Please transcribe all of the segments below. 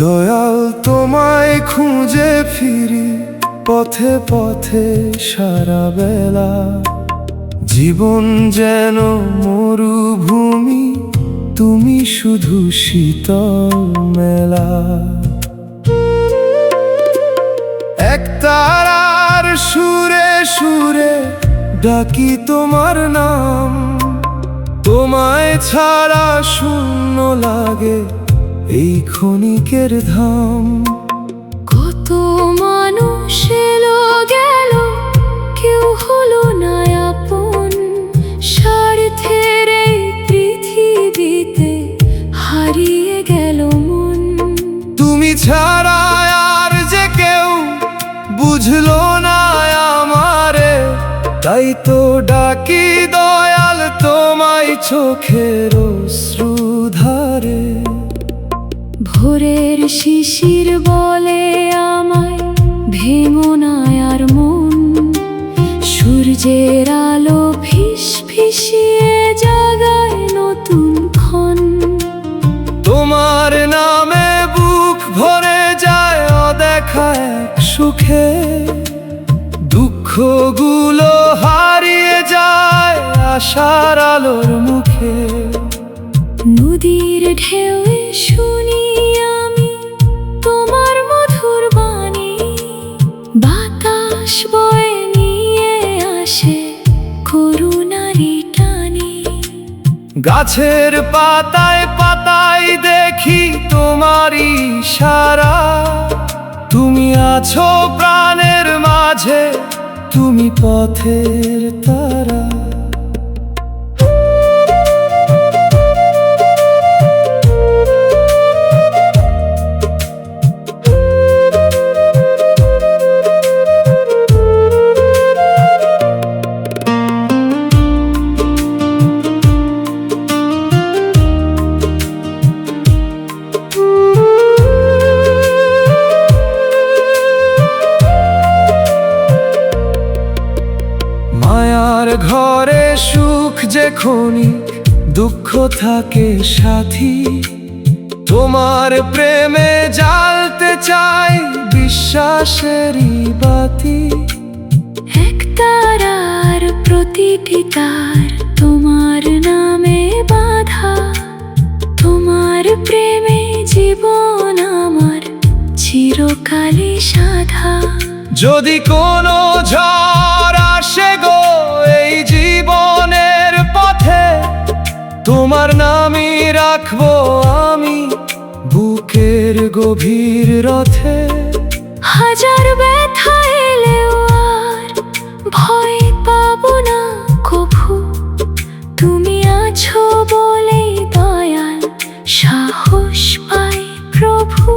দয়াল তোমায় খুঁজে ফিরি পথে পথে সারা বেলা, জীবন যেন মরুভূমি, তুমি শুধু শীতল মেলা। একতারার সুরে সুরে ডাকি তোমার নাম, তোমায় ছাড়া শূন্য লাগে এই ক্ষণিকের ধাম। কত মানুষ এলো গেল, কেউ হলো না আপন, স্বার্থের এই পৃথিবীতে হারিয়ে গেল মন। তুমি ছাড়া আর যে কেউ বুঝলো না আমারে, তাই তো ডাকি দয়াল তোমায় চোখের অশ্রুধারে। ভোরের শিশির বলে আমায় ভেঙো না আর মন, সূর্যের আলো ফিসফিসিয়ে জাগায় নতুন ক্ষণ। তোমার নামে বুক ভরে যায় অদেখা এক সুখে, দুঃখগুলো হারিয়ে যায় আশার আলোর মুখে। নদীর ঢেউয়ে শুনি আমি তোমার মধুর বাণী, বাতাস বয়ে নিয়ে আসে করুণারি টানি। গাছের পাতায় পাতায় দেখি তোমারই ইশারা, তুমি আছো প্রাণের মাঝে, তুমি পথের তারা। মায়ার ঘরে সুখ যে ক্ষণিক, দুঃখ থাকে সাথী, তোমার প্রেমে জ্বালতে চাই বিশ্বাসেরই বাতি। একতারার প্রতিটি তার তোমার নামে বাঁধা, তোমার প্রেমে জীবন আমার চিরকালই সাধা। যদি কোনো ঝড় আসে গো এই জীবনের পথে, তোমার নামই রাখবো আমি বুকের গভীর রথে। হাজার ব্যথা এলেও আর ভয় পাবো না কভু, তুমি আছো বলেই দয়াল সাহস পাই প্রভু।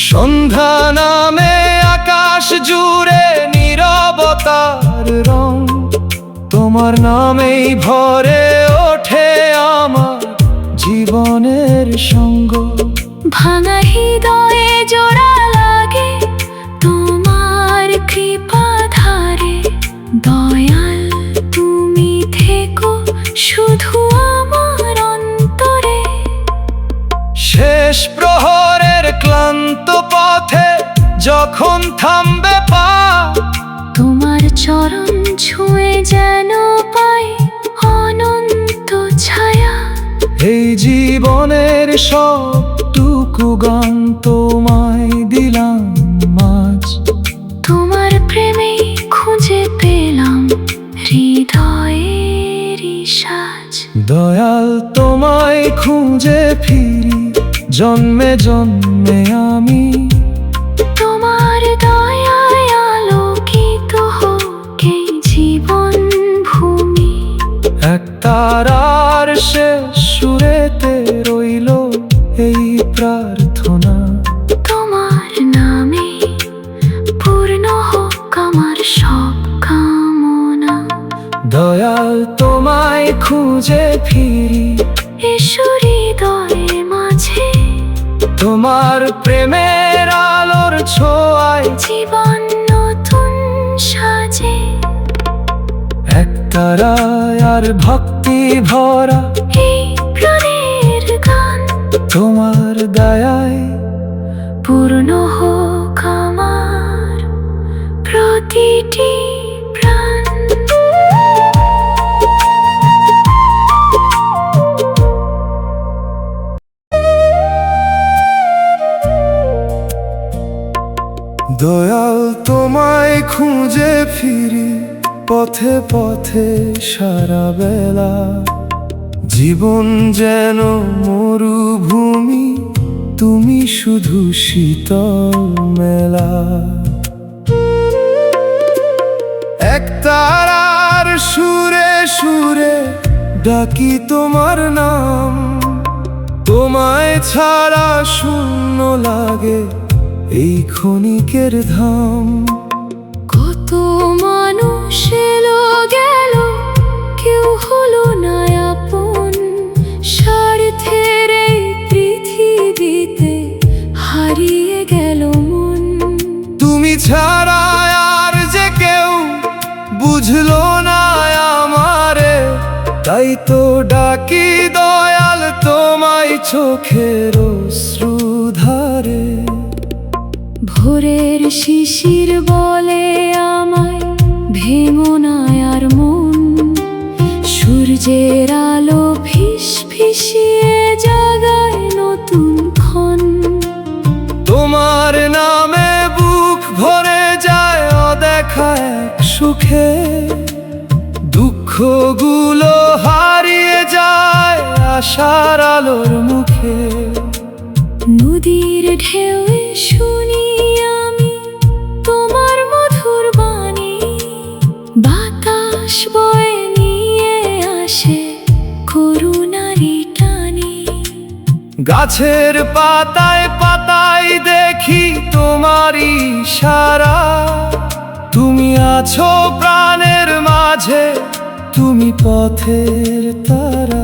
সন্ধ্যা নামে আকাশ জুড়ে নীরবতার রং, তোমার নামেই ভরে ওঠে আমার জীবনের সঙ্গ। ভাঙা হৃদয়ে জোড়া লাগে তোমার কৃপা ধারে, দয়াল তুমি থেকো শুধু আমার অন্তরে। শেষ প্রহরের ক্লান্ত পথে যখন থামবে পা, তোমার চরণ ছুঁয়ে যেন পাই অনন্ত ছায়া। এই জীবনের সবটুকু গান তোমায় দিলাম আজ, তোমার প্রেমেই খুঁজে পেলাম হৃদয়ের সাজ। দয়াল তোমায় খুঁজে ফিরি জন্মে জন্মে আমি, তোমার দয়ায় আলোকিত হোক এই জীবন ভূমি। একতারার শেষ সুরেতে রইল এই প্রার্থনা, তোমার নামে পূর্ণ হোক আমার সব কামনা। দয়াল তোমায় খুঁজে ফিরি এসো হৃদয়ে মাঝে, তোমার প্রেমের আলোর ছোঁয়ায় জীবন নতুন সাজে। একতারায় আর ভক্তি ভরা এই প্রাণের গান, তোমার দয়ায় পূর্ণ হোক আমার প্রতিটি প্রাণ। দয়াল তোমায় খুঁজে ফিরি পথে পথে সারা বেলা, জীবন যেন মরুভূমি, তুমি শুধু শীতল মেলা। একতারার সুরে সুরে ডাকি তোমার নাম, তোমায় ছাড়া শূন্য লাগে এই ক্ষণিকের ধাম। কত মানুষ এলো গেল, কেউ হলো না আপন, স্বার্থের এই পৃথিবীতে হারিয়ে গেল মন। তুমি ছাড়া আর যে কেউ বুঝলো না আমারে, তাই তো ডাকি দয়াল তোমায় চোখের অশ্রুধারে। ভোরের শিশির বলে আমায় ভেঙো না আর মন, সূর্যের আলো ফিসফিসিয়ে জাগায় নতুন ক্ষণ। তোমার নামে বুক ভরে যায় অদেখা এক সুখে, দুঃখগুলো হারিয়ে যায় আশার আলোর মুখে। নদীর ঢেউয়ে শুনি আমি তোমার মধুর বাণী, বাতাস বয়ে নিয়ে আসে করুণারি টানি। গাছের পাতায় পাতায় দেখি তোমারই ইশারা, তুমি আছো প্রাণের মাঝে, তুমি পথের তারা।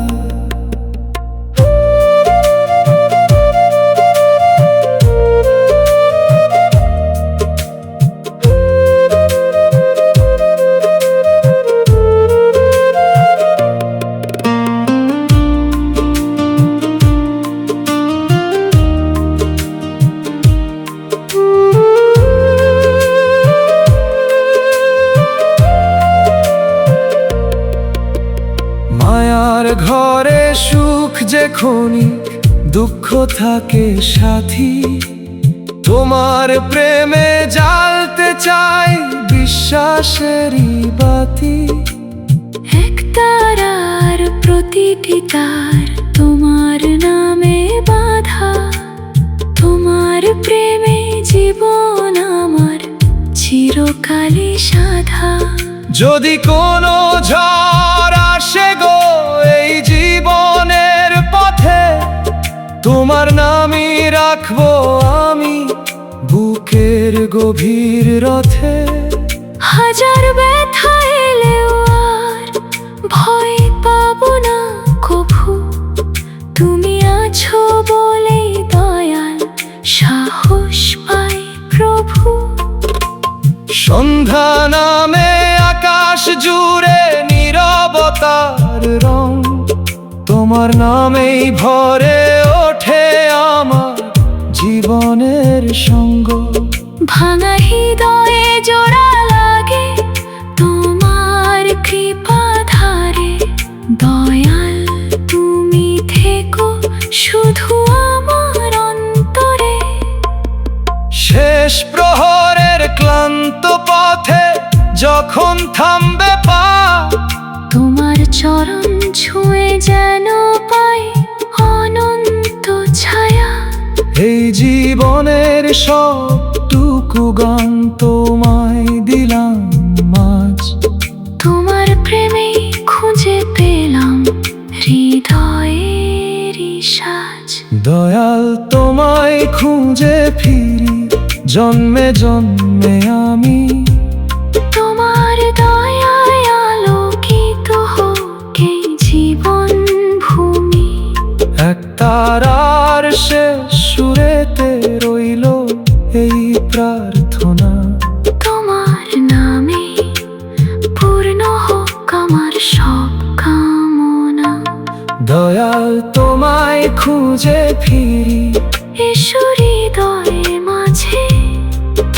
মায়ার ঘরে সুখ যে ক্ষণিক, দুঃখ থাকে সাথী, তোমার প্রেমে জ্বালতে চাই বিশ্বাসেরই বাতি। একতারার প্রতিটি তার তোমার নামে বাঁধা, তোমার প্রেমে জীবন আমার চিরকালই সাধা। যদি কোনো ঝড় আসে গো এই জীবনের পথে, তোমার নামই রাখবো আমি বুকের গভীর রথে। হাজার ব্যথা এলেও আর ভয় পাবো না কভু, তুমি আছো বলেই দয়াল সাহস পাই প্রভু। সন্ধ্যা নামে আকাশ জুড়ে নীরবতার রং, তোমার নামেই ভরে ওঠে আমার জীবনের সঙ্গ। ভাঙা হৃদয়ে জোড়া লাগে তোমার কৃপা ধারে, দয়াল তুমি থেকো শুধু আমার অন্তরে। শেষ প্রহরের ক্লান্ত পথে যখন থামবে পা, তোমার চরণ ছুঁয়ে যেন পাই অনন্ত ছায়া। এই জীবনের সবটুকু গান তোমায় দিলাম আজ, তোমার প্রেমে খুঁজে পেলাম হৃদয়ের সাজ। দয়াল তোমায় খুঁজে ফিরি জন্মে জন্মে আমি, তোমার দয়ায় আলোকিত হোক এই জীবন ভূমি। একতারার শেষ সুরেতে রইল এই প্রার্থনা, তোমার নামে পূর্ণ হোক আমার সব কামনা। দয়াল তোমায় খুঁজে ফিরি এসো হৃদয়ে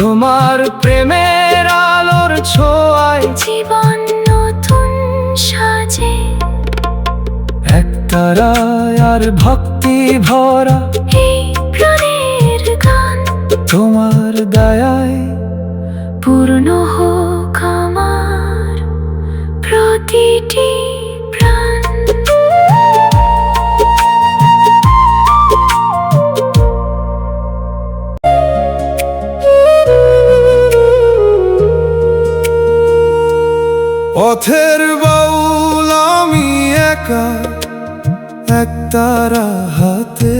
তোমার প্রেমের আলোর ছোঁয়ায় জীবন নতুন সাজে। একতারায় আর ভক্তি ভরা এই প্রাণের গান তোমার দয়ায় পূর্ণ হোক আমার প্রতিটি প্রাণ। পথের বাউল আমি একা, একতারা হাতে,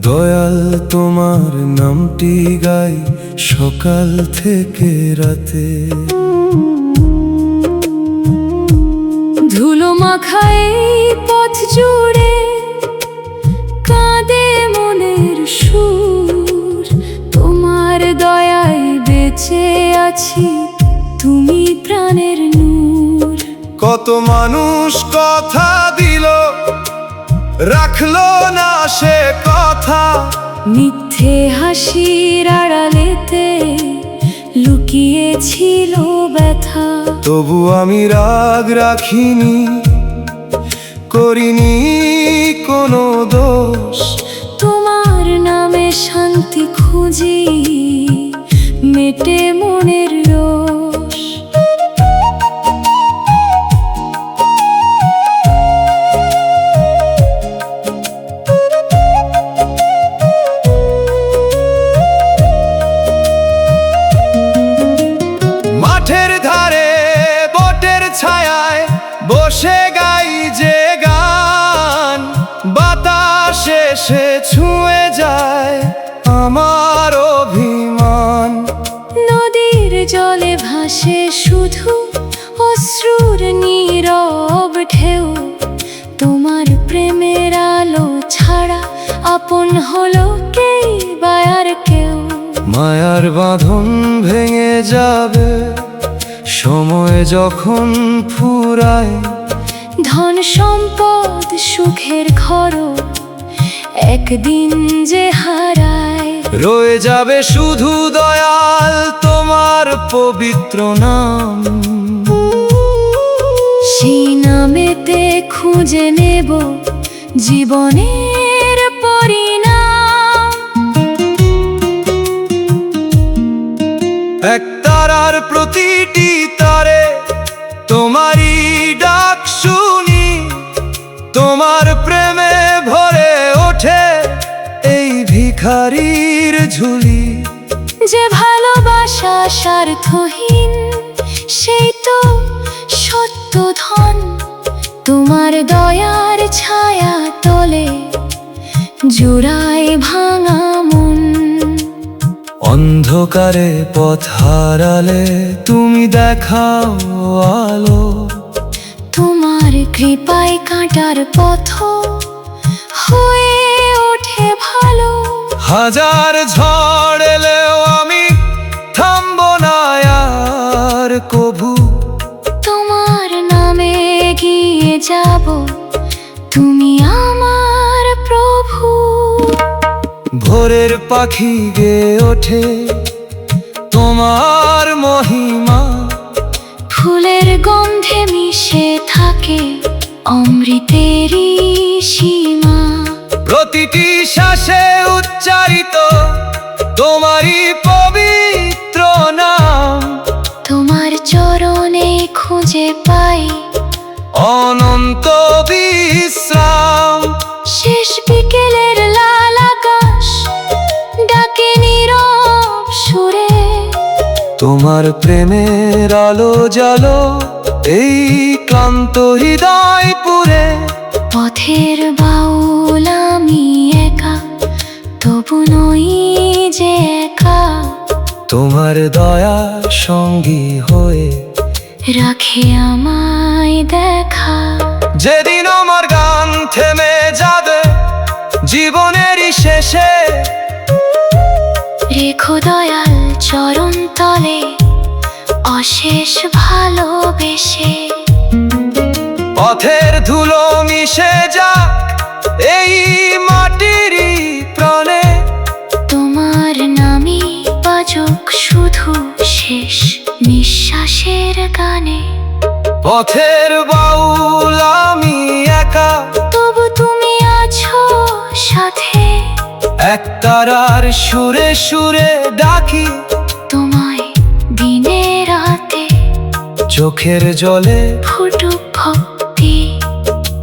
দয়াল তোমার নামটি গাই সকাল থেকে রাতে। ধুলো মাখায় পথ জুড়ে কাঁদে মনের সুর, তোমার দয়ায় বেঁচে আছি, তুমি প্রাণের নূর। কত মানুষ কথা দিল, রাখলো না সে কথা, মিথ্যে হাসির আড়ালেতে লুকিয়েছিল ব্যথা। তবু আমি রাগ রাখিনি, করিনি কোনো দোষ, তোমার নামে শান্তি খুঁজি, মেটে মনের রোষ। মাঠের ধারে বটের ছায়ায় বসে গাই যে গান, বাতাসে সে ছুঁয়ে যায় আমার অভিমান। নদীর জলে ভাসে শুধু অশ্রুর নীরব ঢেউ, তোমার প্রেমের আলো ছাড়া আপন হলো কে বা আর কেউ। মায়ার বাঁধন ভেঙে যাবে সময় যখন ফুরায়, ধন সম্পদ সুখের ঘর একদিন যে হারায়। রয়ে যাবে শুধু দয়াল তোমার পবিত্র নাম, সেই নামেতে খুঁজে নেব জীবনের পরিণাম। একতারার প্রতিটি তারে তোমারই ডাক শুনি, তোমার প্রেমে ভরে ওঠে এই ভিখারির ঝুলি। যে ভালোবাসা স্বার্থহীন সেই তো সত্য ধন, তোমার দয়ার ছায়া তলে জোড়ায় ভাঙা মন। অন্ধকারে পথ হারালে তুমি দেখাও আলো, তোমার কৃপায় কাঁটার পথ হয়ে ওঠে ভালো। হাজার ঝড় এলেও আমি থামবো না আর কভু, তোমার নামে এগিয়ে যাব, তুমি আমার প্রভু। ভোরের পাখি গেয়ে ওঠে তোমার মহিমা, ফুলের গন্ধে মিশে থাকে অমৃতেরই সীমা। প্রতিটি শ্বাসে উচ্চারিত তোমারই পবিত্র নাম, তোমার চরণে খুঁজে পাই অনন্ত বিশ্রাম। শেষ বিকেলের লাল আকাশ ডাকে নীরব সুরে, তোমার প্রেমের আলো জালো এই ক্লান্ত হৃদয় পুরে। পথের বাউল আমি একা, তবু নই যে একা, তোমার দয়া সঙ্গী হয়ে রাখে আমায় দেখা। যেদিন আমার গান থেমে যাবে জীবনেরই শেষে, রেখো দয়াল চরণ তলে অশেষ ভালোবেসে। পথের ধুলো মিশে যাক এই মাটিরই প্রাণে, তোমার নামই বাজুক পথের বাউল আমি একা, তবু তুমি আছো সাথে। একতারার সুরে সুরে ডাকি তোমায় দিনে রাতে, চোখের জলে ফুটুক ভক্তি,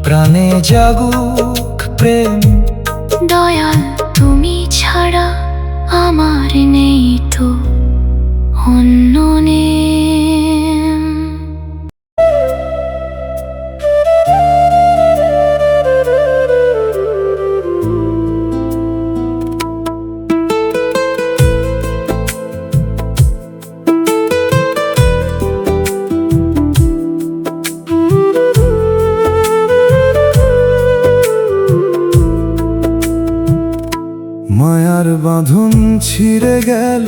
প্রাণে জাগুক প্রেম। দয়াল তুমি ছাড়া আমার নেই তো অন্য নেম। মায়ার বাঁধন ছিঁড়ে গেল,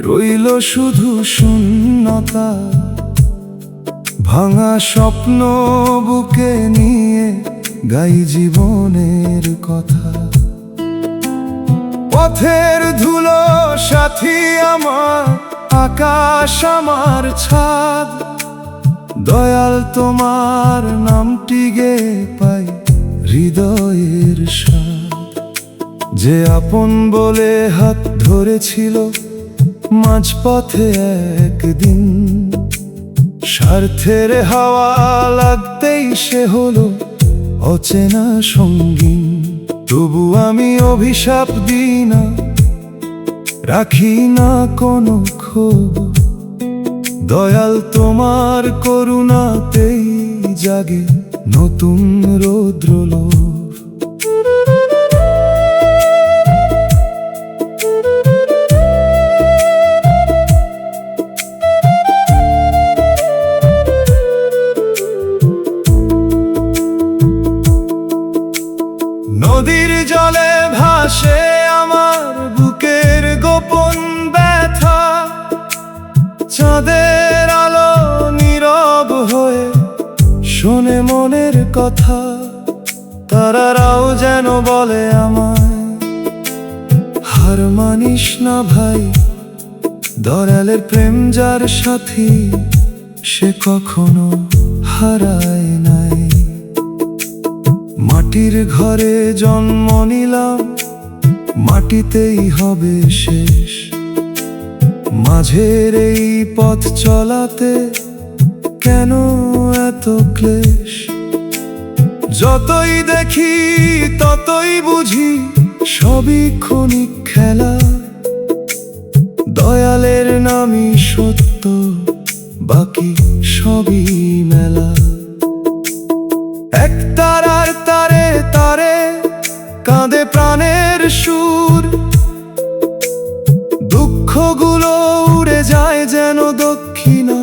রইল শুধু শূন্যতা। ভাঙা স্বপ্ন বুকে নিয়ে গাই জীবনের কথা। পথের ধুলো সাথী আমার, আকাশ আমার ছাদ। দয়াল তোমার নামটি গে পাই হৃদয়ের স্বাদ। যে আপন বলে হাত ধরেছিল মাঝপথে একদিন, স্বার্থের হাওয়া লাগতেই সে হলো অচেনা সঙ্গী। তবু আমি অভিশাপ দিই না, রাখি না কোনো ক্ষোভ। দয়াল তোমার করুণাতেই জাগে নতুন রৌদ্রলোভ। নদীর জলে ভাসে আমার বুকের গোপন ব্যথা। চাঁদের আলো নীরব হয়ে শোনে মনের কথা। তারারাও যেন বলে আমায়, হার মানিস না ভাই। দয়ালের প্রেম যার সাথী, সে কখনো হারায় নাই। মাটির ঘরে জন্ম নিলাম, মাটিতেই হবে শেষ। মাঝের এই পথ চলাতে কেন এত ক্লেশ? যতই দেখি ততই বুঝি সবই ক্ষণিক খেলা। দয়ালের নামই সত্য, বাকি সবই মেলা। এক তারার তারে তারে কাঁদে প্রাণের সুর। দুঃখগুলো উড়ে যায় যেন দক্ষিণা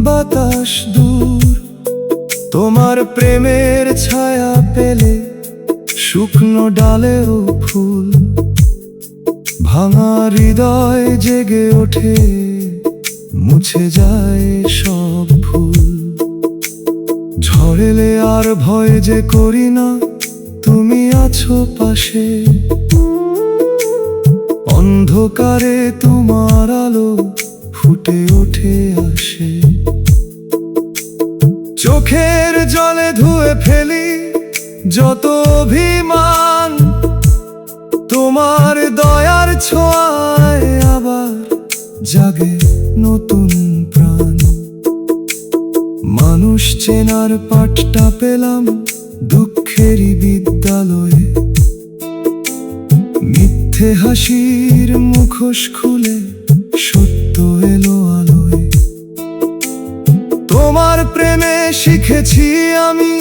বাতাস দূর। তোমার প্রেমের ছায়া পেলে শুকনো ডালেও ফুল। ভাঙা হৃদয় জেগে ওঠে, মুছে যায় সব ভুল। ঝড় এলে আর ভয় যে করি না, তুমি আছো পাশে। অন্ধকারে তোমার আলো ফুটে ওঠে আসে। চোখের জলে ধুয়ে ফেলি যত অভিমান। তোমার দয়ার ছোঁয়ায় আবার জাগে নতুন প্রাণ। মানুষ চেনার পাঠটা পেলাম দুঃখেরই বিদ্যালয়ে। মিথ্যে হাসির মুখোশ খুলে সত্য এলো আলোয়। তোমার প্রেমে শিখেছি আমি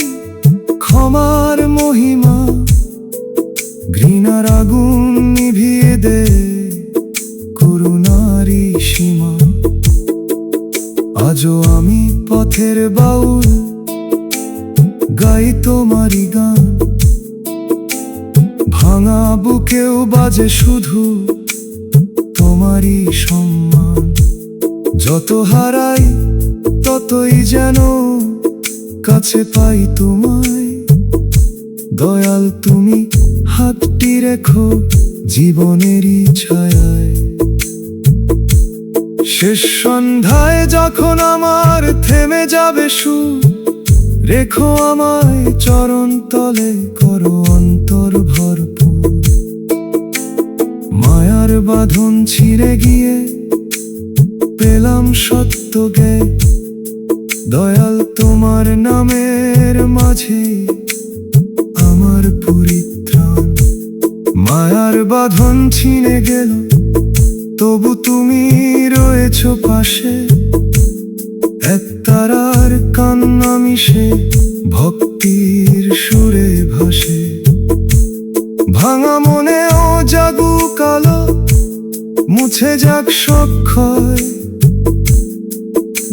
ক্ষমার মহিমা। ঘৃণার আগুন নিভিয়ে দে করুণারই সীমা। আজও আমি পথের বাউল, গাই তোমারই গান। ভাঙা বুকেও বাজে শুধু তোমারই সম্মান। যত হারাই ততই যেন কাছে পাই তোমায়। দয়াল তুমি হাতটি রেখো জীবনেরই ছায়ায়। শেষ সন্ধ্যায় যখন আমার থেমে যাবে সুর, রেখো আমায় চরণ তলে, করো অন্তর ভরপুর। মায়ার বাঁধন ছিঁড়ে গিয়ে পেলাম সত্য জ্ঞান, দয়াল তোমার নামের মাঝে আমার পরিত্রাণ। মায়ার বাঁধন ছিঁড়ে গেল, তবু তুমি রয়েছ পাশে, এক তারার কান্না মিশে ভক্তির সুরে ভাসে। ভাঙা মনেও জাগুক আলো, মুছে যাক সব ক্ষয়,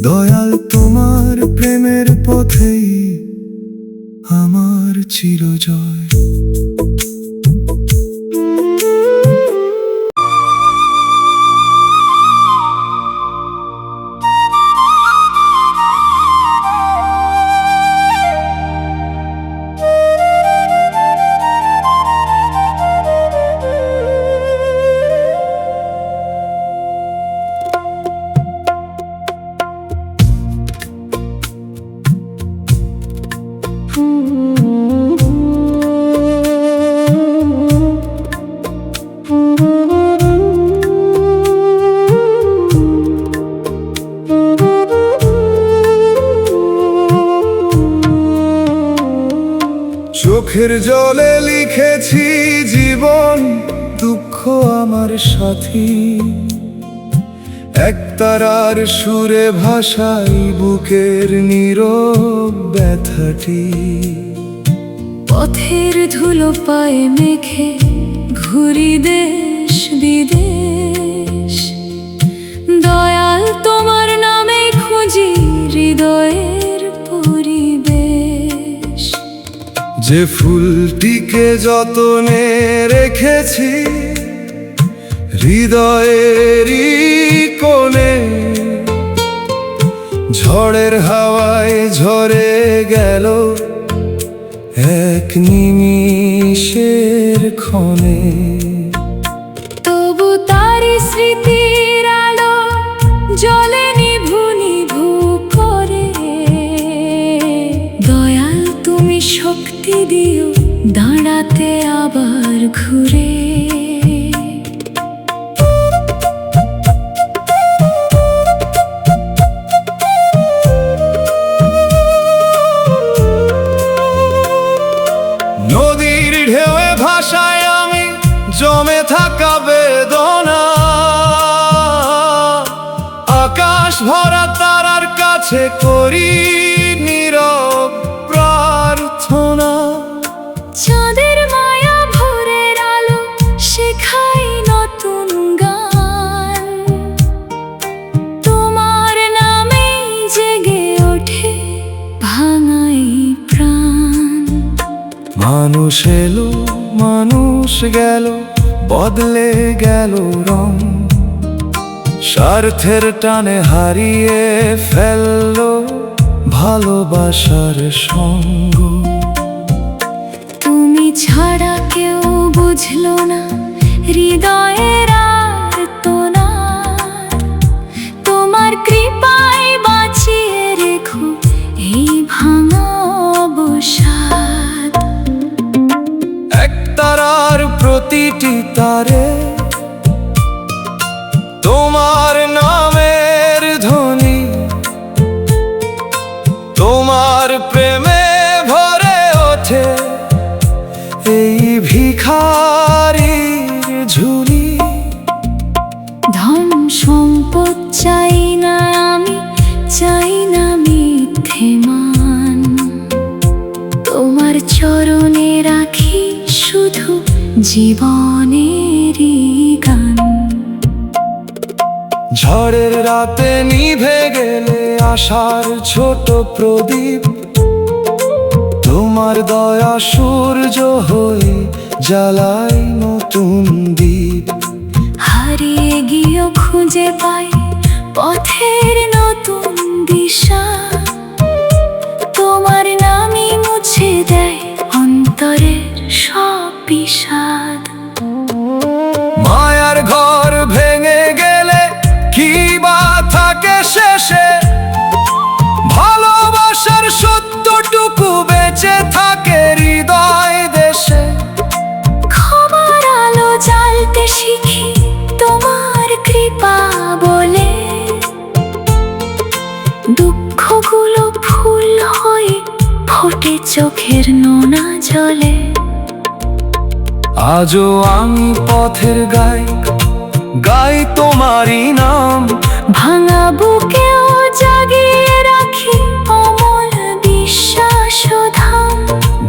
দয়াল তোমার প্রেমের পথেই আমার চিরজয়। চোখের জলে লিখেছি জীবন, দুঃখ আমার সাথী, এক তারার সুরে ভাষাই বুকের নীরব ব্যথাটি। পথের ধুলো পায়ে মেখে ঘুরি দেশ বিদেশ, দয়াল তোমার নামে খুঁজি হৃদয়ের পরিবেশ। যে ফুলটিকে যতনে রেখেছি হৃদয়েরই কোণে, ঝড়ের হাওয়ায় ঝরে গেল এক নিমিষের ক্ষণে। তবু তারি স্মৃতির আলো জ্বলে নিভু নিভু করে, দয়াল তুমি শক্তি দিও দাঁড়াতে আবার ঘুরে। নদীর ঢেউয়ে ভাষায় আমি জমে থাকা বেদনা, আকাশ ভরা তারার কাছে করি নীরব প্রার্থনা। চাঁদের মায়া ভোরের আলো শেখাই নতুন গান, তোমার নামে জেগে ওঠে ভাঙাই প্রাণ। মানুষ এলো মানুষ গেল, বদলে গেল রং, স্বার্থের টানে হারিয়ে ফেললো ভালোবাসার সঙ্গ। তুমি ছাড়া কেউ বুঝলো না হৃদয়ের আর্তনা, তোমার কৃপায় বাঁচিয়ে রেখো এই ভাঙা অবসাদ। এক তারার প্রতিটি তারে তোমার নামের ধ্বনি, তোমার প্রেমে ভরে ওঠে এই ভিখারির ঝুলি। ধন সম্পদ চাই না আমি, চাই না মিথ্যে মান, তোমার চরণে রাখি শুধু জীবনেরই গান। ঝড়ের রাতে নিভে গেলে আশার ছোট প্রদীপ, তোমার দয়া সূর্য হয়ে জ্বালায় নতুন দ্বীপ। হারিয়ে গিয়েও খুঁজে পাই পথের নতুন দিশা, তোমার নামই মুছে দেয় অন্তরের সব বিষাদ। মায়ার ঘর ভেঙে গেলে কি বা কৃপা বলে দুঃখগুলো ফুল হয়ে ফোটে চোখের নোনা জলে। আজও আমি পথের গায়ক, গাই তোমারই নাম। ভাঙা বুকেও জাগিয়ে রাখি অমল বিশ্বাস ধাম।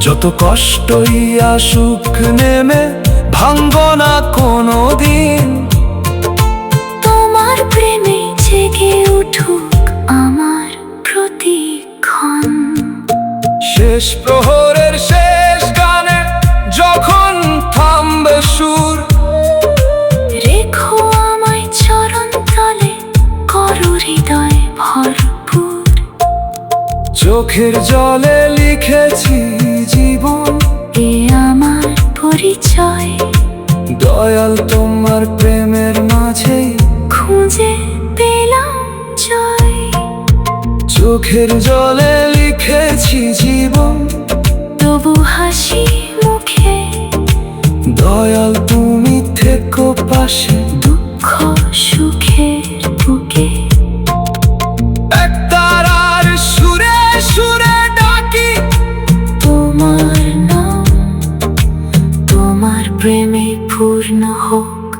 যত কষ্টই আসুক নেমে ভাঙব না কোনো দিন। তোমার প্রেমে জেগে উঠুক আমার প্রতিক্ষণ। শেষ প্রহরের শেষ গানে যখন থামবে সুর, রেখো আমায় চরণ তলে করো হৃদয় ভরপুর। চোখের জলে লিখেছি জীবন, এ আমার পরিচয়। দয়াল তোমার প্রেমের মাঝেই খুঁজে পেলাম জয়। চোখের জলে লিখেছি জীবন, তবু হাসি মুখে দয়াল তুমি থেকো পাশে। দুঃখ সুখের বুকে একতারার সুরে সুরে ডাকি তোমার নাম। তোমার প্রেমে পূর্ণ হোক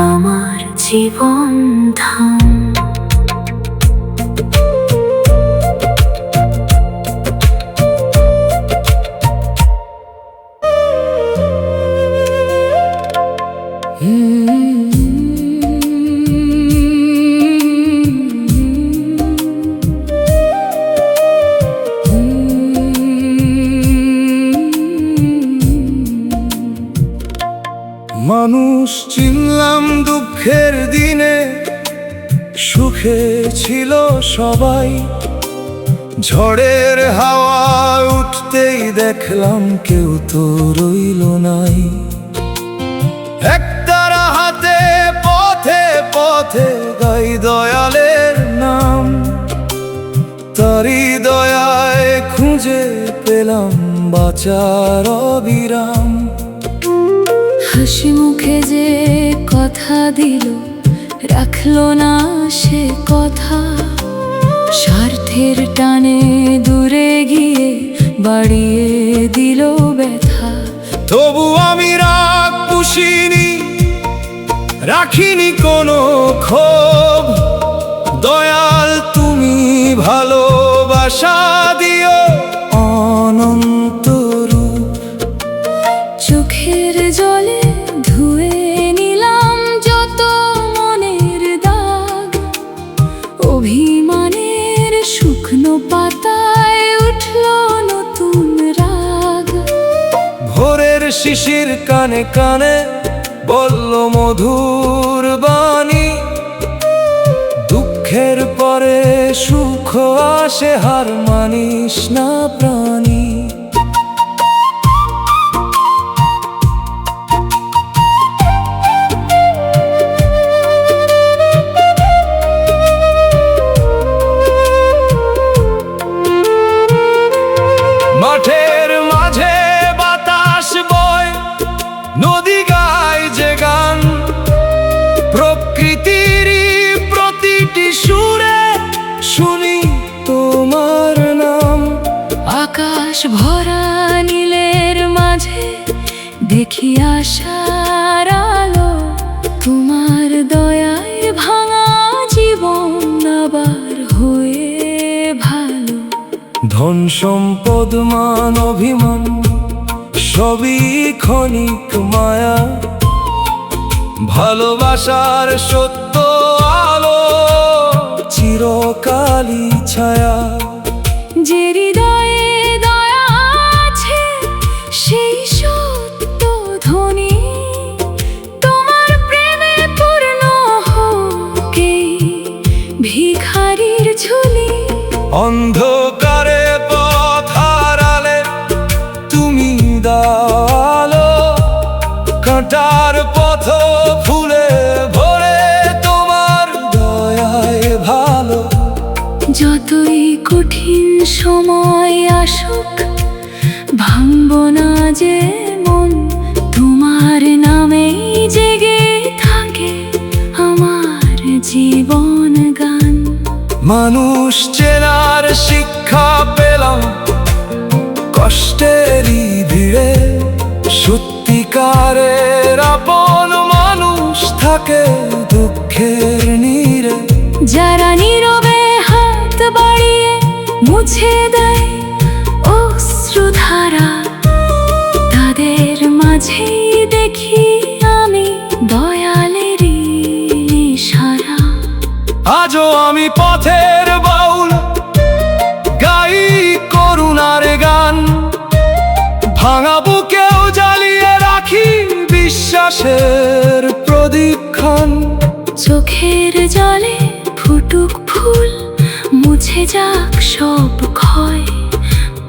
আমার জীবন ধাম। মানুষ চিনলাম দুঃখের দিনে, সুখে ছিল সবাই। ঝড়ের হাওয়া উঠতেই দেখলাম কেউ তো রইল নাই। একতারা হাতে পথে পথে গাই দয়ালের নাম। তারি দয়ায় খুঁজে পেলাম বাঁচার অবিরাম। হাসি মুখে যে কথা দিল রাখলো না সে কথা। স্বার্থের টানে দূরে গিয়ে বাড়িয়ে দিল ব্যথা। তবু আমি রাগ পুষিনি, রাখিনি কোনো ক্ষোভ। দয়াল তুমি ভালোবাসা দিও অনন্ত রূপ। চোখের জলে ধুয়ে নিলাম যত মনের দাগ। অভিমানের শুকনো পাতায় উঠলো নতুন রাগ। ভোরের শিশির কানে কানে বলল মধুর বাণী। দুঃখের পরে সুখ আসে, হার মানিস না প্রাণী। মাঠের মাঝে বাতাস বয়, নদী গায় যে গান। প্রকৃতির প্রতিটি সুরে শুনি তোমার নাম। আকাশ ভরা নীলের মাঝে দেখি আশার আলো। তোমার দয়ায় ভাঙা জীবন আবার হয়ে ভালো। ধন সম্পদ মান অভিমান সবই ক্ষণিক মায়া। ভালোবাসার সত্য আলো চিরকালই ছায়া। যে হৃদয়ে দয়া আছে সেই সত্য ধ্বনি। তোমার প্রেমে পূর্ণ হোক এই ভিখারির ঝুলি। অন্ধকারে পথ হারালে তুমি দাও কাঁটার পথ ফুলে ভরে তোমার দয়ায় ভালো। যতই কঠিন সময় আসুক ভাঙব না যে মন। তোমার নামেই জেগে থাকে আমার মানুষ চেনার শিক্ষা পেলাম কষ্টেরই ভিড়ে। সত্যিকারের আপন মানুষ থাকে দুঃখের নীড়ে। যারা নীরবে হাত বাড়িয়ে মুছে দেয় অশ্রুধারা, তাদের মাঝেই দেখি আমি দয়ালেরই ইশারা। আজও আমি পথের বাউল গাই করুণার গান, ভাঙা বুকেও জ্বালিয়ে রাখি বিশ্বাসের প্রদীপখান। চোখের জলে ফুটুক ফুল, মুছে যাক সব ক্ষয়।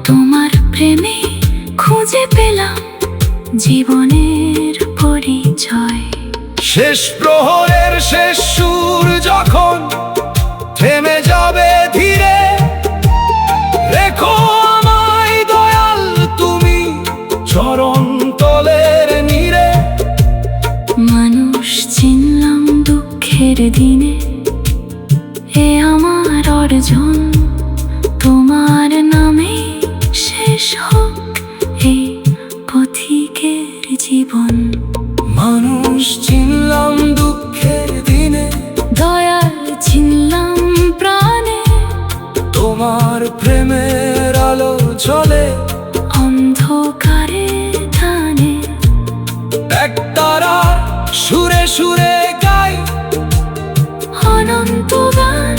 তোমার প্রেমে খুঁজে পেলাম জীবনের পরিচয়। শেষ প্রহরের শেষ সুর যখন থেমে যাবে ধীরে, রেখো আমায় দয়াল তুমি চরণ তলের নীড়ে। মানুষ চিনলাম দুঃখের দিনে, এ আমার অর্জন। তোমার নামে শেষ হোক এই পথিকের জীবন। মানুষ চিনলাম দুঃখের দিনে, দয়াল চিনলাম প্রাণে। তোমার প্রেমের আলো জ্বলে অন্ধকারে ধানে। এক তারার সুরে সুরে গাই অনন্ত গান।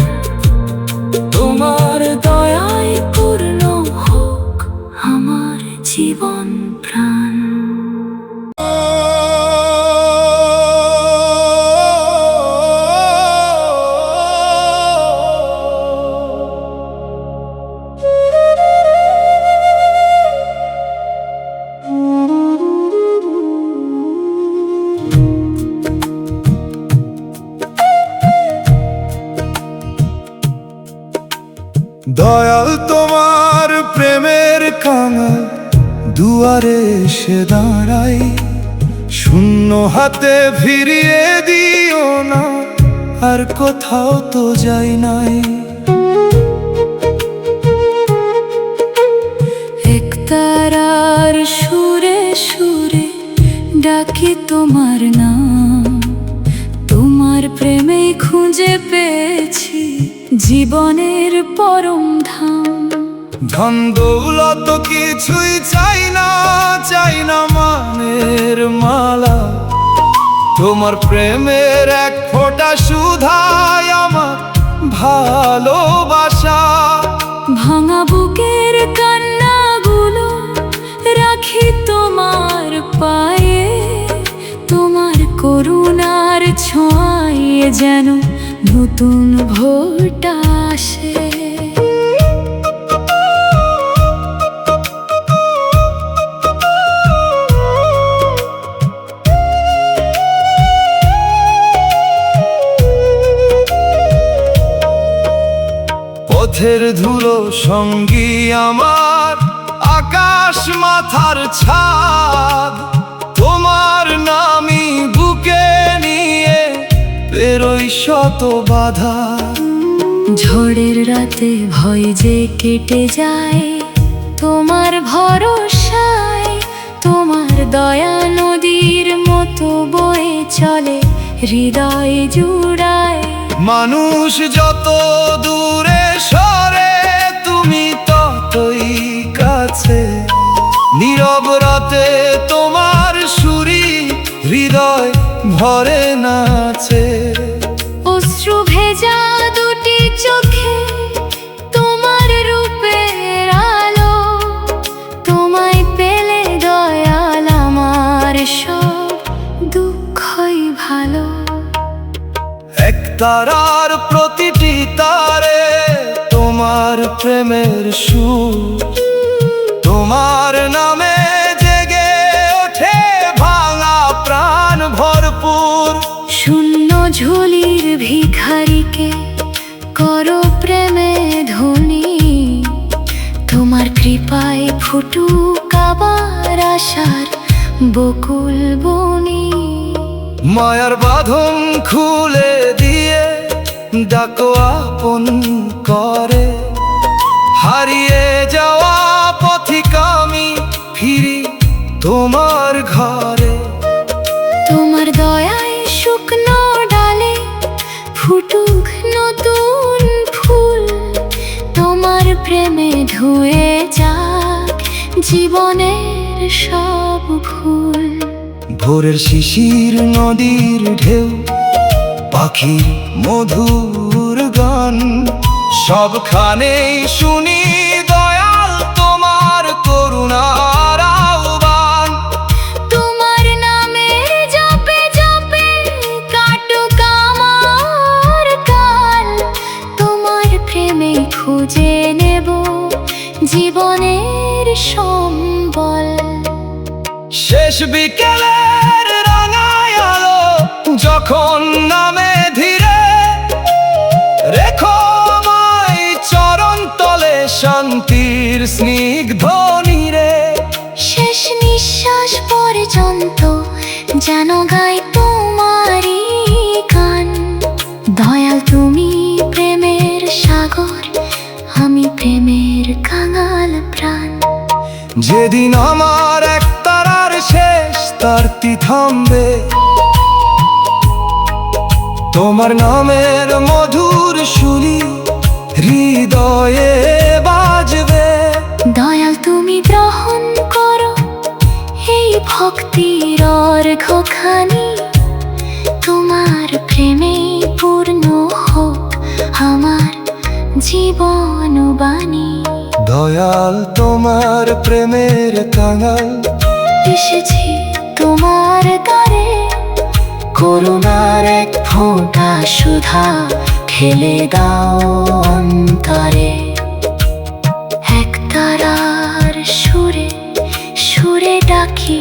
তোমার দয়ায় পূর্ণ হোক আমার জীবন প্রাণ। দয়াল তোমার প্রেমের কাঙাল দুয়ারে এসে দাঁড়াই। শূন্য হাতে ফিরিয়ে দিও না, আর কোথাও তো যাই নাই। একতারার সুরে সুরে ডাকি তোমার নাম। তোমার প্রেমে খুঁজে পেয়েছি জীবনের পরম ধাম। ধন দৌলত কিছুই চাই না, চাই না মানের মালা। তোমার প্রেমের এক ফোঁটা সুধাই আমার ভালোবাসা। ভাঙা বুকের কান্নাগুলো রাখি তোমার পায়ে। তোমার করুণার ছোঁয়ায় যেন নতুন ভোর আসে। পথের ধুলো সঙ্গী আমার, আকাশ মাথার ছাদ। তোমার নামই বুকে নিয়ে বেরোই শত বাধা। ঝড়ের রাতে ভয় যে কেটে যায় তোমার ভরসায়। তোমার দয়া নদীর মতো বয়ে চলে হৃদয় জুড়ায়। মানুষ যত দূরে সরে তুমি ততই কাছে। নীরব রাতে তোমার সুরি হৃদয় ভরে নাচে। অশ্রু ভেজা দুটি চোখে তোমার রূপের আলো। তোমায় পেলে দয়াল আমার সব দুঃখই ভালো। এক তারার প্রতিটি তারে তোমার প্রেমের সুর। তোমার নামে জেগে ওঠে ভাঙা প্রাণ ভরপুর। শূন্য ঝুলির ভিখারিকে করো প্রেমে ধনী। তোমার কৃপায় ফুটুক আবার আশার বকুল বনি। মায়ার বাঁধন খুলে দিয়ে ডাকো আপন ধুয়ে যাক জীবনের সব ভুল। ভোরের শিশির, নদীর ঢেউ, পাখির মধুর গান, সবখানেই শুনি দয়াল তোমার করুণার আহ্বান। তোমার নামের জপে জপে কাটুক আমার কাল, তোমার প্রেমে খুঁজে নেব জীবনের সম্বল। শেষ বিকেলের রাঙায় আলো যখন নামে ধীরে, রেখো আমায় চরণ তলে শান্তির স্নিগ্ধ নীরে। শেষ নিঃশ্বাস পর্যন্ত যেন গাই তোমারই গান। দয়াল তুমি প্রেমের সাগর, আমি প্রেমের কাঙাল প্রাণ। যেদিন আমার এক তারার শেষ তারটি থামবে, তোমার নামের মধুর সুরি হৃদয়ে বাজবে। দয়াল তুমি গ্রহণ করো এই ভক্তির অর্ঘ্যখানি, তোমার প্রেমে পূর্ণ হোক আমার জীবন বাণী। দয়াল তোমার প্রেমের কাঙাল, এসেছি তোমার দ্বারে, করুণার এক ফোঁটা সুধা ঢেলে দাও অন্তরে। এক তারার সুরে সুরে ডাকি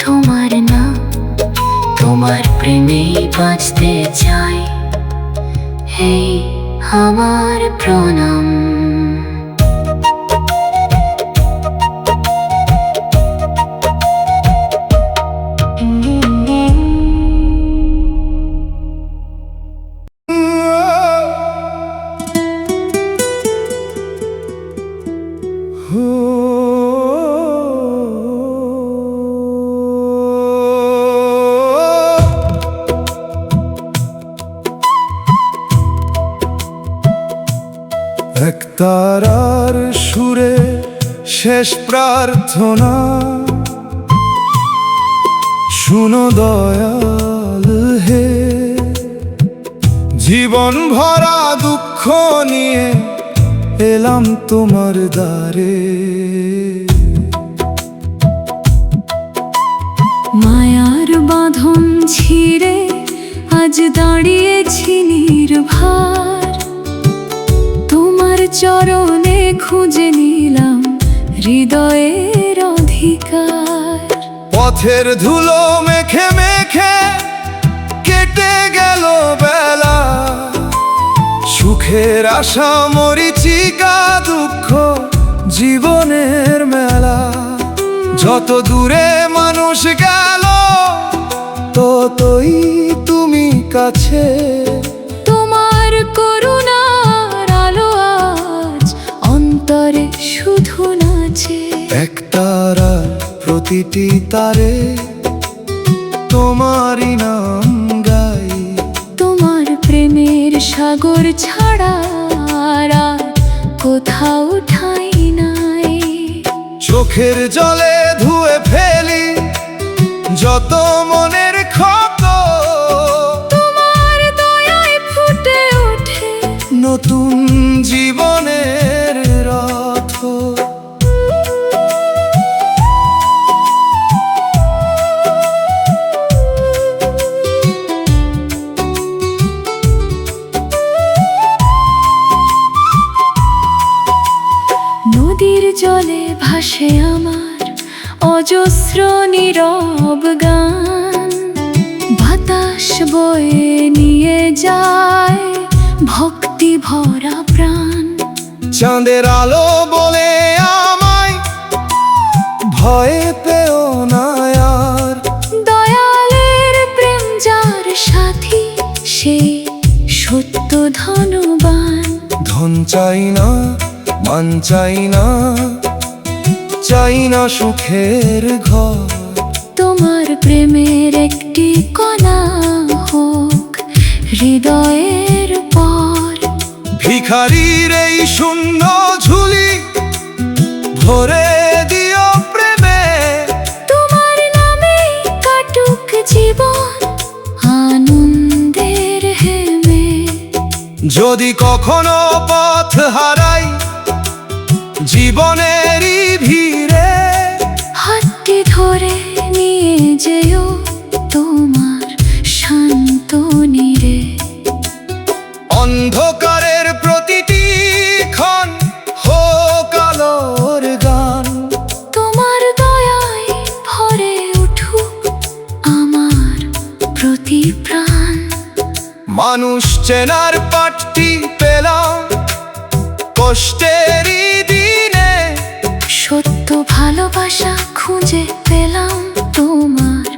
তোমার নাম, তোমার প্রেমে বাঁচতে চাই, এই আমার প্রণাম। এক তারার সুরে শেষ প্রার্থনা, শুনো দয়াল হে। জীবন ভরা দুঃখ নিয়ে এলাম তোমার দ্বারে। মায়ার বাঁধন ছিঁড়ে আজ দাঁড়িয়েছি নির্ভার, তোমার চরণে খুঁজে নিলাম হৃদয়ের অধিকার। পথের ধুলো মেখে মেখে কেটে গেল বেলা, সুখের আশা মরিচিকা দুঃখ জীবনের মেলা। যত দূরে মানুষ গেল ততই তুমি কাছে, তোমার করুণার আলো আজ অন্তরে শুধু নাচে। এক তারা প্রতিটি তারে তোমারই নাম গাই। তোমার প্রেমের সাগর ছাড়া আর কোথাও ঠাঁই নাই। চোখের জলে ধুয়ে ফেলি যত মনের ক্ষত, তোমার দয়ায় ফুটে ওঠে নতুন জীবনের রথ। নদীর জলে ভাসে আমার অজস্র নীরব গান, বাতাস বয়ে নিয়ে যায় ভক্তি ভরা প্রাণ। চাঁদের আলো বলে আমায় ভয় পেও না আর, দয়ালের প্রেম যার সাথী সে সত্য ধনবান। ধন চাই না, মান চাই না, চাই না সুখের ঘর। তোমার প্রেমের একটি কণা হোক হৃদয়ের পর। ভিখারির এই শূন্য ঝুলি ভরে দিও প্রেমে। তোমার নামে কাটুক জীবন আনন্দের হেমে। যদি কখনো পথ হারাই জীবনেরই ভিড়ে, হাতটি ধরে নিয়ে যেও তোমার শান্ত নীড়ে। অন্ধকারের প্রতিটি ক্ষণ হোক আলোর গান। তোমার দয়ায় ভরে উঠুক আমার প্রতি প্রাণ। মানুষ চেনার পাঠটি পেলাম কষ্টেরই দিনে। সত্য ভালোবাসা খুঁজে পেলাম তোমার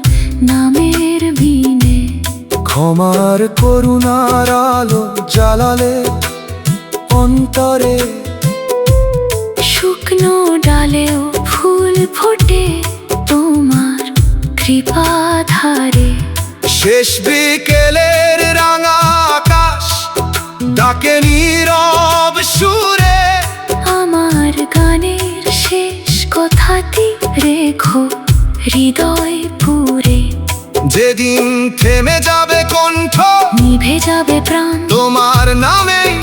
নামের বিনে। ক্ষমার করুণার আলো জ্বালালে অন্তরে, শুকনো ডালেও ফুল ফোটে তোমার কৃপা ধারে। শেষ বিকেলের রাঙা আকাশ ডাকে নীরব সুরে। আমার গানের শেষ কথাটি রেখো হৃদয় পুরে। যেদিন থেমে যাবে কণ্ঠ, নিভে যাবে প্রাণ, তোমার নামেই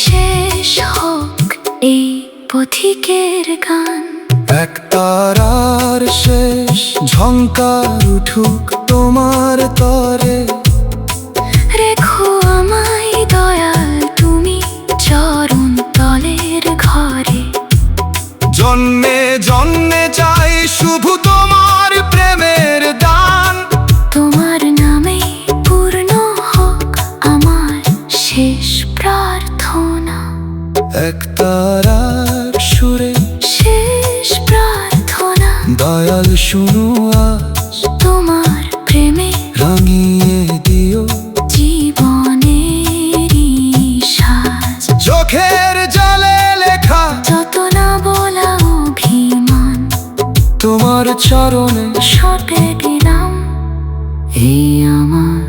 শেষ হোক এই পথিকের গান। এক তারার শেষ ঝংকার উঠুক তোমার তরে। রেখো আমায় দয়াল তুমি চরণ তলের ঘরে। জন্মে জন্মে চাই শুধু তোমার প্রেমের দান। তোমার নামে পূর্ণ হোক আমার শেষ প্রার্থনা। এক তারার সুরে শেষ প্রার্থনা। দয়াল শুনো আজ তোমার প্রেমে রাঙিয়ে দিও জীবনেরই সাজ। চোখের জলে লেখা যত না বলা অভিমান তোমার চরণে সঁপে দিলাম এই আমার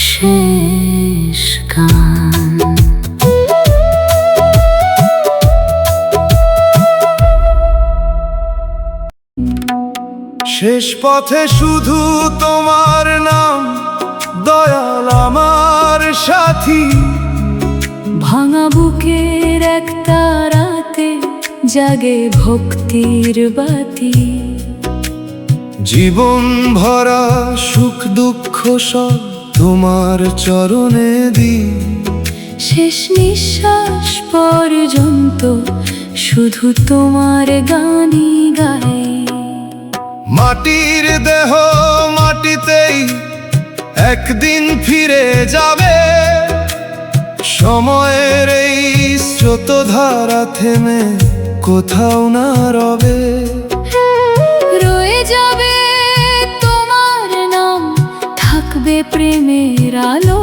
শেষ গান। শেষ পথে শুধু তোমার নাম দয়াল আমার সাথী। ভাঙা বুকের একটা রাতে জাগে ভক্তির বাতি। জীবন ভরা সুখ দুঃখ সব তোমার চরণে দিই। শেষ নিঃশ্বাস পর্যন্ত শুধু তোমার গানই গাই। মাটির দেহ মাটিতেই একদিন ফিরে যাবে। সময়ের এই স্রোতধারা থেমে কোথাও না রবে। রয়ে যাবে তোমার নাম, থাকবে প্রেমের আলো।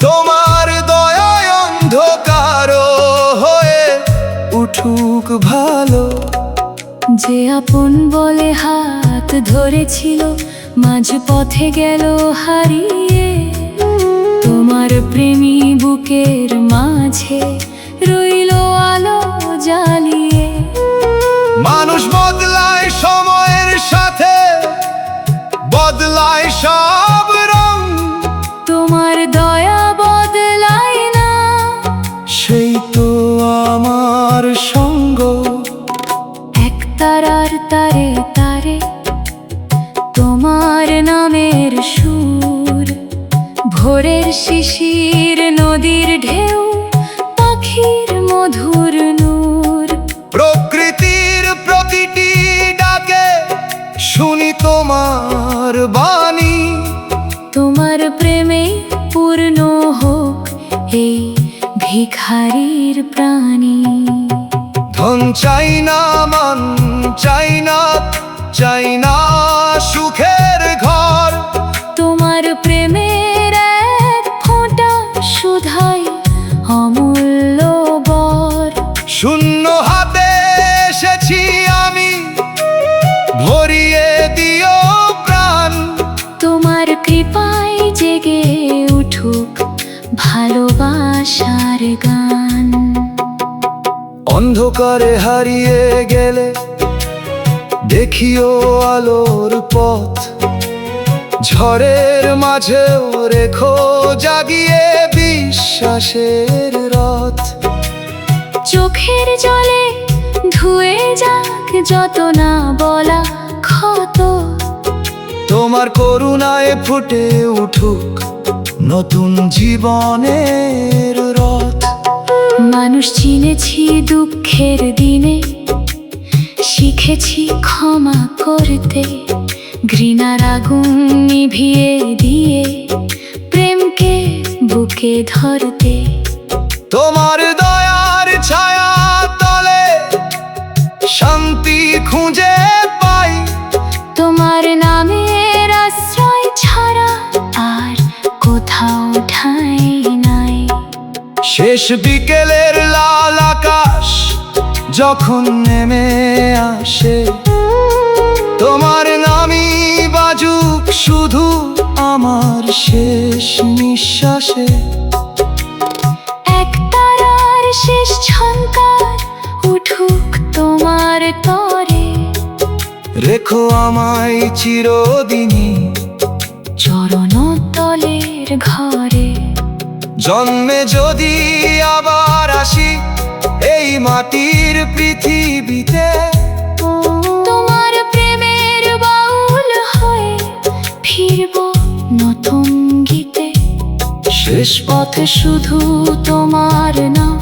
তোমার দয়ায় অন্ধকার হয়ে উঠুক ভালো। যে আপন বলে হাত ধরেছিল মাঝ পথে গেল হারিয়ে। তোমার প্রেমী বুকের মাঝে রইল আলো জ্বালিয়ে। মানুষ বদলায় সময়ের সাথে, বদলায় সব রং। তোমার দয়া বদলায় না, সেই তো আমার সঙ্গ। এক তারার তারে তারে তোমার নামের সুর। ভোরের শিশির নদীর ঢেউ পাখির মধুর নূর। প্রকৃতির প্রতিটি ডাকে শুনি তোমার বাণী। তোমার প্রেমে পূর্ণ হোক এই ভিখারির প্রাণী। ধন চাই না, মান চাই না, চাই না সুখের ঘর। তোমার প্রেমের এক ফোঁটা সুধাই অমূল্য বর। শূন্য হাতে এসেছি আমি, ভরিয়ে দিও প্রাণ। তোমার কৃপায় জেগে উঠুক ভালোবাসার গান। অন্ধকারে হারিয়ে গেলে দেখিও আলোর পথ, ঝড়ের মাঝেও রেখো জাগিয়ে বিশ্বাসের রথ। চোখের জলে ধুয়ে যাক যত না বলা ক্ষত, তোমার করুণায় ফুটে উঠুক নতুন জীবনের রথ। মানুষ চিনেছি দুঃখের দিনে, শিখেছি ক্ষমা করতে, ঘৃণার আগুন নিভিয়ে দিয়ে প্রেমকে বুকে ধরতে। তোমার দয়ার ছায়া তলে শান্তি খুঁজে পাই, তোমার নামের আশ্রয় ছাড়া আর কোথাও ঠাঁই নাই। শেষ বিকেলের লাল আকাশ যখন নেমে আসে, তোমার নামই বাজুক শুধু আমার শেষ নিঃশ্বাসে। এক তারার শেষ ঝংকার উঠুক তোমার তরে, রেখো আমায় চিরদিনই চরণ তলের ঘরে। জন্মে যদি আবার আসি এই মাটির পৃথিবীতে, তোমার প্রেমের বাউল হয়ে ফিরব নতুন গীতে। শেষ পথে শুধু তোমার নাম,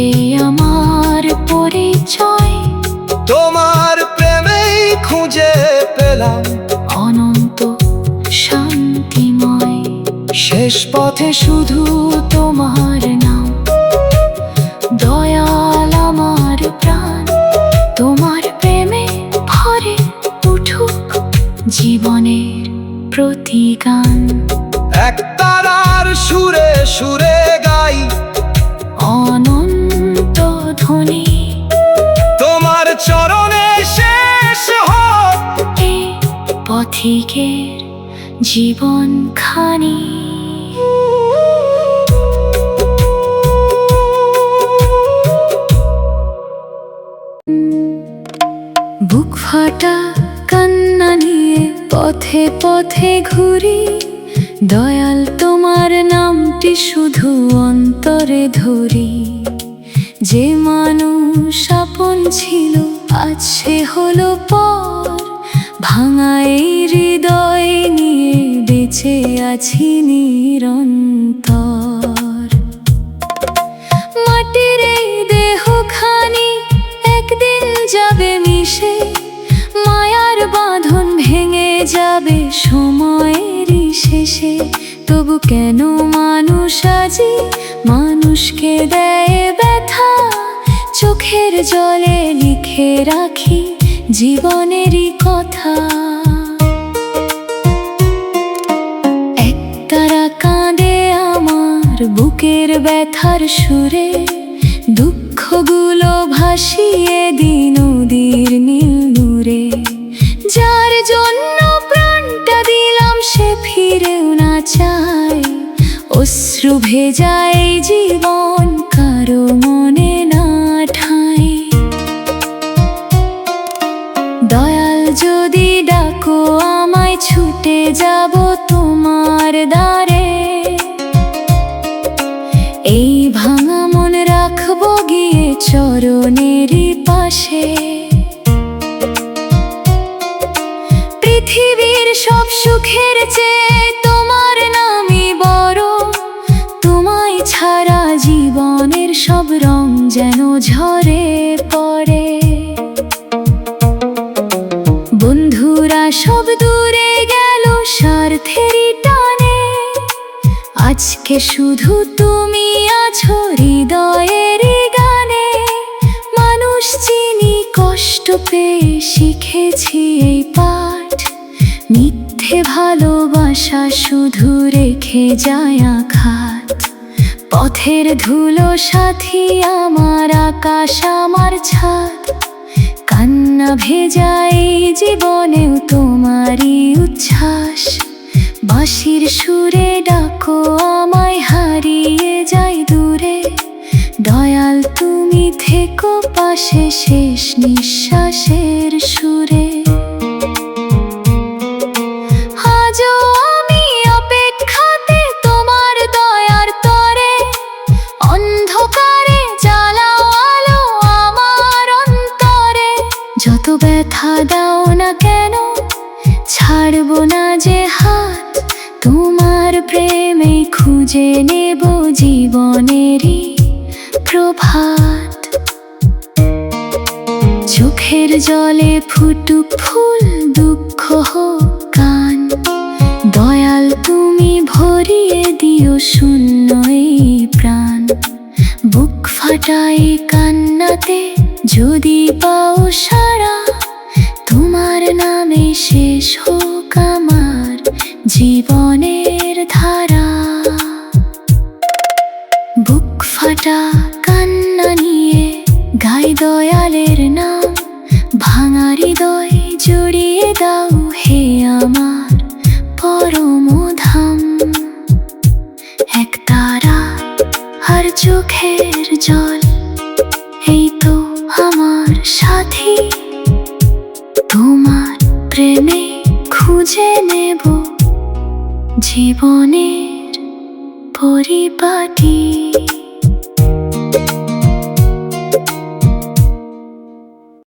এই আমার পরিচয়। তোমার প্রেমেই খুঁজে পেলাম অনন্ত শান্তিময়। শেষ পথে শুধু তোমার নাম, দয়াল আমার প্রাণ। তোমার প্রেমে ভরে উঠুক জীবনের প্রতিগান। এক তারার সুরে সুরে গাই অনন্ত ধ্বনি, তোমার চরণে শেষ হোক এ পথিকের জীবন খানি। বুক ফাটা কান্না নিয়ে পথে পথে ঘুরি, দয়াল তোমার নামটি শুধু অন্তরে ধরি। যে মানুষ আপন ছিল আজ সে হলো পর, ভাঙা এই হৃদয় নিয়ে বেঁচে আছি নিরন্তর। মাটির এই দেহখানি একদিন যাবে মিশে, মায়ার বাঁধন ভেঙে যাবে সময়েরই শেষে। তবু কেন মানুষ আজি মানুষকে দেয় ব্যথা, চোখের জলে লিখে রাখি জীবনেরই কথা। এক তারা কাঁদে আমার বুকের ব্যথার সুরে, দুঃখগুলো ভাসিয়ে দিই নদীর নীল নূরে। যার জন্য প্রাণটা দিলাম সে ফিরেও না চায়, অশ্রু ভেজা এই জীবন কারো মনে না ঠাঁই। দয়াল যদি ডাকো আমায় ছুটে যাব তোমার দ্বারে, এই ভাঙা মন রাখবো গিয়ে চরণেরই পাশে। পৃথিবীর সব সুখের চেয়ে তোমার নামই বড়, তোমায় ছাড়া জীবনের সব রং যেন ঝরে পড়ে। বন্ধুরা সব দূরে গেল স্বার্থেরই টানে, আজকে শুধু তুমি আছো হৃদয়েরই গানে। মানুষ চিনি কষ্ট পেয়ে শিখেছি এই পাঠ, মিথ্যে ভালোবাসা শুধু রেখে যায় আঘাত। পথের ধুলো সাথী আমার আকাশ আমার ছাদ, কান্না ভেজা এই জীবনেও তোমারই উচ্ছ্বাস। বাঁশির সুরে ডাকো আমায় হারিয়ে যাই দূরে, দয়াল তুমি থেকে আসে শেষ নিঃশ্বাসের সুরে। আজও আমি অপেক্ষাতে তোমার দয়ার তরে, অন্ধকারে জ্বালাও আলো আমার অন্তরে। যত ব্যথা দাও না কেন, ছাড়বো না যে হাত, তোমার প্রেমে খুঁজে নেব জীবনেরই প্রভাত। চোখের জলে ফুটুক ফুল, দুঃখ হোক গান, দয়াল তুমি ভরিয়ে দিও শূন্য এই প্রাণ। বুক ফাটাই কান্নাতে যদি পাও সারা, তোমার নামে শেষ হোক আমার জীবনের ধারা। বুক ফাটা কান্না নিয়ে গাই দয়ালের নাম, ভাঙা হৃদয় জড়িয়ে দাও হে আমার পরম ধাম। এক তারা আর চোখের জল, এই তো আমার সাথী, তোমার প্রেমে খুঁজে নেব জীবনের পরিপাটি।